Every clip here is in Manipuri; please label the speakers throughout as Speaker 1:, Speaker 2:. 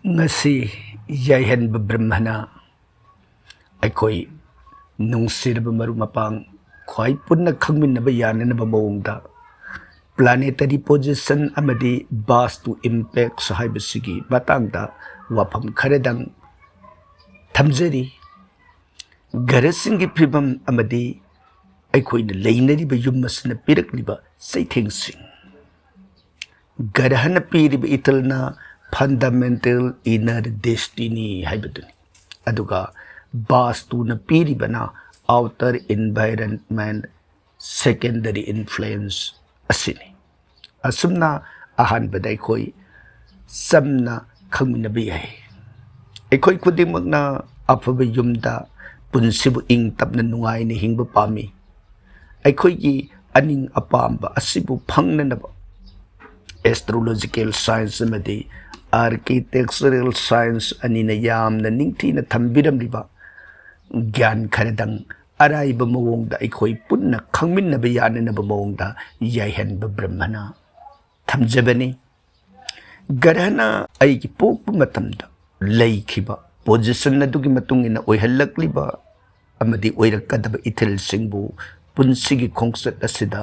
Speaker 1: ngasi yaihanba brahmana aikoi nungsirba maru mapang khwai punna khangminnaba yananaba mawongda planetary position amadi vastu impact sahaibasigi matangda wafam kharadang thamjari garasingi phibam amadi aikhoina leinariba yummasna pirakliba saithengsing garahana piriba italna fundamental inner destiny haibaduni aduga vastu na piribana outer environment secondary influence asini asumna ahanbada aikoi samna khangminabi hai aikoi khudimagna afaba yumda punsibu ing tapna nungai ni hingba pami aikoi gi aning apamba asibu phangnanaba astrological science amadi architectural science anina yamna ningthina thambiramliba gyan kharadang araiba mawongda aikoi punna khangminnaba yananaba mawongda yaihanba brahmana thamjabani garhana aigi pokpa matamda leikhiba position adugi matungina oihallakliba amadi oirakadaba ithil singbu punsigi khongsat asida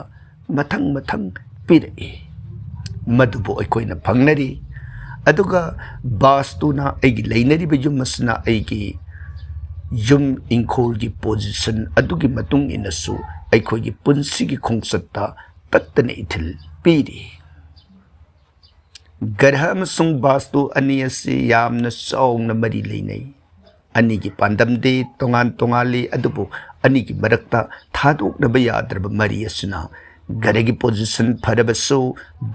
Speaker 1: mathang mathang pirai madubo aikoina phangnari aduga bastuna aigi leinariba yumasna aigi yum ingkholgi position adugi matung inasu aikhoigi punsigi khongsatta pattana ithil piri garha amasung bastu ani asi yamna sawngna mari leinai anigi pandamde tongan tongali adubu anigi marakta thadoknaba yadraba mari asuna garagi position pharabasu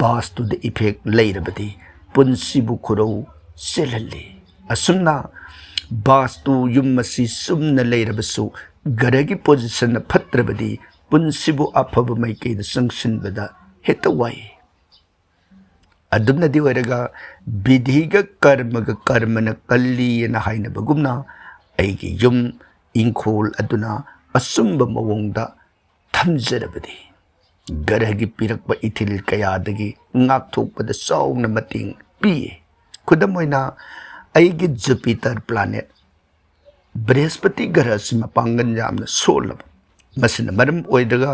Speaker 1: bastu the effect leirabadi punsibu khurau selhalli asumna bastu yummasi sumna leirabasu garagi position na phatrabadi punsibu afaba maikeida sangsinbada hetawai adumna diwaraga bidhiga karmana kalli na hainabagumna aigi yum ingkhol aduna asumba mawongda thamjarabadi garagi pirakba ithil kayadagi ngakthokpada sawna mating piye khudamoina aigi Jupiter planet Brihaspati graha sima pangan yamna solab masina maram oidaga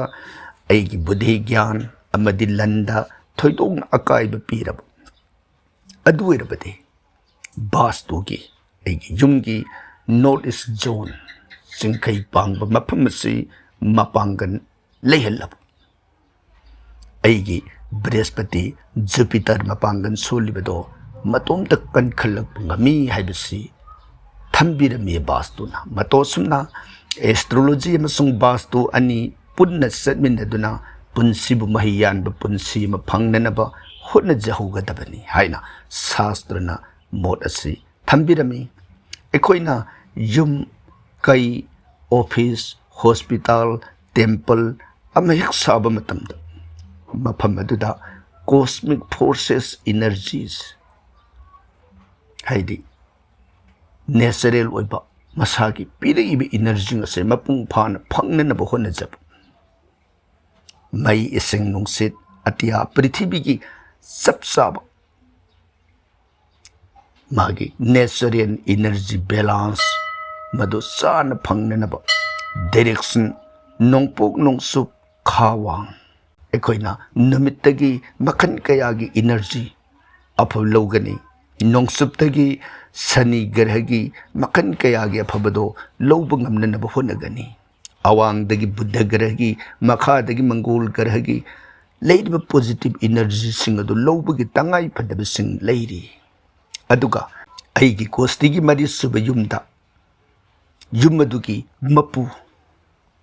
Speaker 1: aigi buddhi gyan amadi landa thoidong akaiba pirab adu irabade bastu gi aigi yumgi north east zone singkai pangba mafam si mapangan leihallab aigi Brihaspati Jupiter mapangan solibado matomta kan khalak ngami haibasi thambirami bastuna matosumna astrology amasung bastu ani punna satminaduna punsibu mahiyan ba punsi ma phangnanaba hotna jahugadabani haina shastrana mot asi thambirami ekhoina yum kai office hospital temple amahik saba matamda mafam aduda cosmic forces energies haidi natural oiba masagi piribi energy ngase mapung phana phangnanaba honajab mai ising nungsit atia prithvi gi sabsab magi natural energy balance madu sana phangnanaba direction nongpok nongsup khawang ekoina namittagi makhan kayagi energy apu logani nongsup-tagi sani garhagi makan kayagi aphabado lawba ngamnanaba honagani awang-dagi buddha garhagi makha-dagi mangol garhagi leiriba positive energy sing adu lawbagi tangai phadaba sing leiri aduga aigi kostigi mari suba yumda yumadugi mapu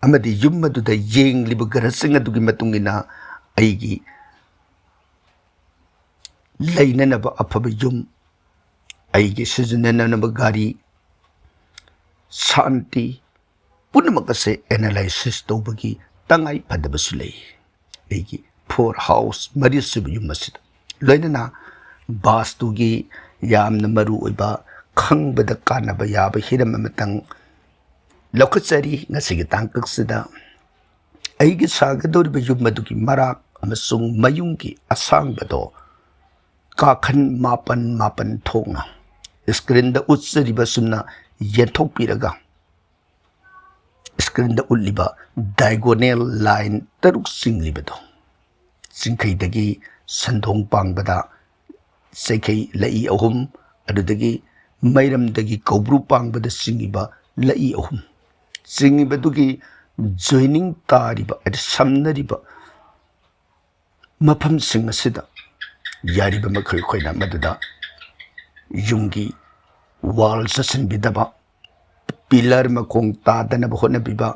Speaker 1: amadi yumaduda yengliba garhasing adugi matungina aigi lainanaba aphaba yum aigi sizinanaba gari shanti punamakase analysis tawbagi tangai phadabasu lei aigi four house mari suba yum masida lainana bastugi yamna maru oiba khangbada kanaba yaba hiram amatang laukhatsari ngasigi tangkaksida aigi sagadoriba yum madugi marak amasung mayunggi asangbado kakhan mapan thongna स्क्रीनदा उच्चरिबा सुमना येंथोकपिरगा स्क्रीनदा उल्लिबा डायगोनल लाइन तरुक सिंगलिबदो सिंखैदगी संधोंग पांगबदा सैखै लई अहुम अदुदगी मैरमदगी कौब्रु पांगबदा सिंगिबा लई अहुम सिंगिबदुगी joining तारिबा अद समनरिबा मफम सिंग असिदा यारिबा मखै खोइना मदुदा युंगी वाल ससन बिदबा पिलर मखोंग तादनब होनबिबा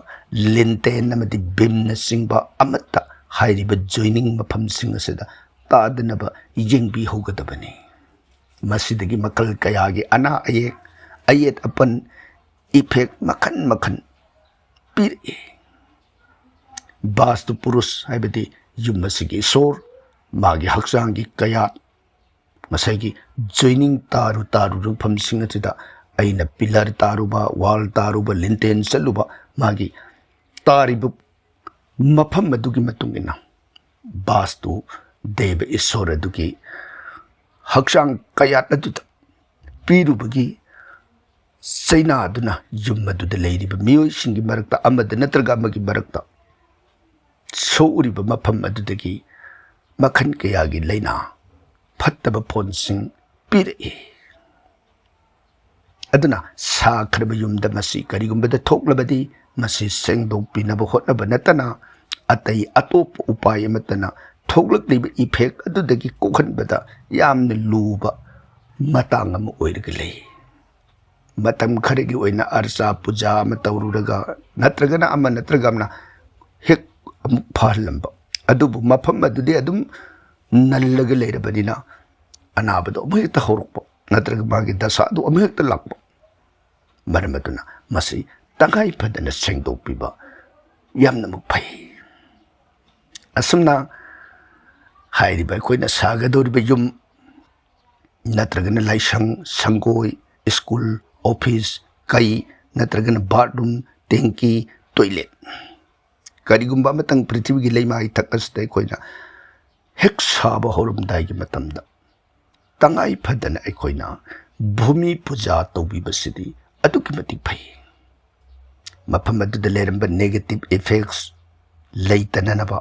Speaker 1: लिंटेन नमदि बिमना सिंगबा अमत्ता हाइरिबा joining मफम सिंग असिदा तादनब यंगबि होगदबनी मसिदगी मकल कयागी अना अयेत अपन इफेक्ट मखन मखन पिरे वास्तु पुरुष हाइबदी युम मसिगी सोर मागी हक्सांगी कया मसाइगी joining तारु रुफम सिंग असिदा अइना पिलर तारुबा वाल तारुबा लिंटेन चलुबा मागी तारिबु मफम मदुगी मतुंगिना वास्तु देव ईश्वर अदुगी हक्सांग कयात अदुदा पीरुबगी सैना अदुना युम अदुदा लेरिबा मियोय सिंगी मरक्ता अमद नत्रगा अमगी मरक्ता सोउरिबा मफम अदुदगी मखन कयागी लैना फत्तबा फोन सिंग पिरे अदुना साखरब युमदा मसी करिगुंबदा थोकलबदी मसी सेंगदोकपिनबा होतनबा नतना अतै अतोप उपाय अमतना थोकलक्लिबा इफेक्ट अदुदगी कोखनबदा यामना लूबा मतांग अमा ओइरगा लई मतम खरगी ओइना अर्चा पूजा अमा तौरुरगा नत्रगना अमा नत्रगमना हेक अमुक फाहलंबा अदुबु मफम अदुदि अदुम नल्लगा लेरबनिना अनाबदो अमुहेक्ता हौरक्पा नत्रगा मागी दशा अदु अमुहेक्ता लाक्पा मरमदुना मसी तंगाई फदना सेंगदोकपिबा यामना मुक फै असुमना हाइरिबा कोइना सागदोरिबा युम नत्रगना लाइसंग संगोय स्कूल ऑफिस कई नत्रगना बाथरूम टेंकी टॉयलेट करिगुंबा मतंग पृथ्वी की लेमाई थकसते कोइना हेक साबा होरमदाई मतमदा तंगाई फदना अखोइना भूमि पूजा तौबिबसिदी अदुकी मतिक फै मफम अदुदा लेरंबा नेगेटिव इफेक्ट्स लेतननबा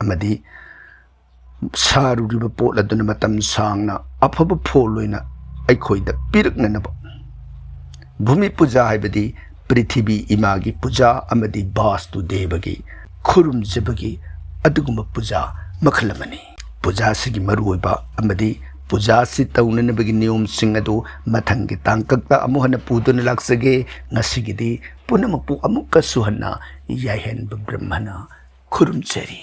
Speaker 1: अमदी सारुरिबा पोट अदुना मतम सांगना अफबा फोलोइना अखोइदा पिरकननबा भूमि पूजा हाइबदी पृथ्वी इमागी पूजा अमदी वास्तु देवगी खुरुमजबगी अदुगुंबा पूजा मखलमनी पूजा सिगी मरुओइबा अमदी पूजा सि तौननबगी नियम सिंग अदु मथंगी तांकक्ता अमुहन पुदुन लाक्सगे ngasiगidi पुनमपु अमुक्का सुहन्ना याहेन ब्रह्मना खुरुमचरी।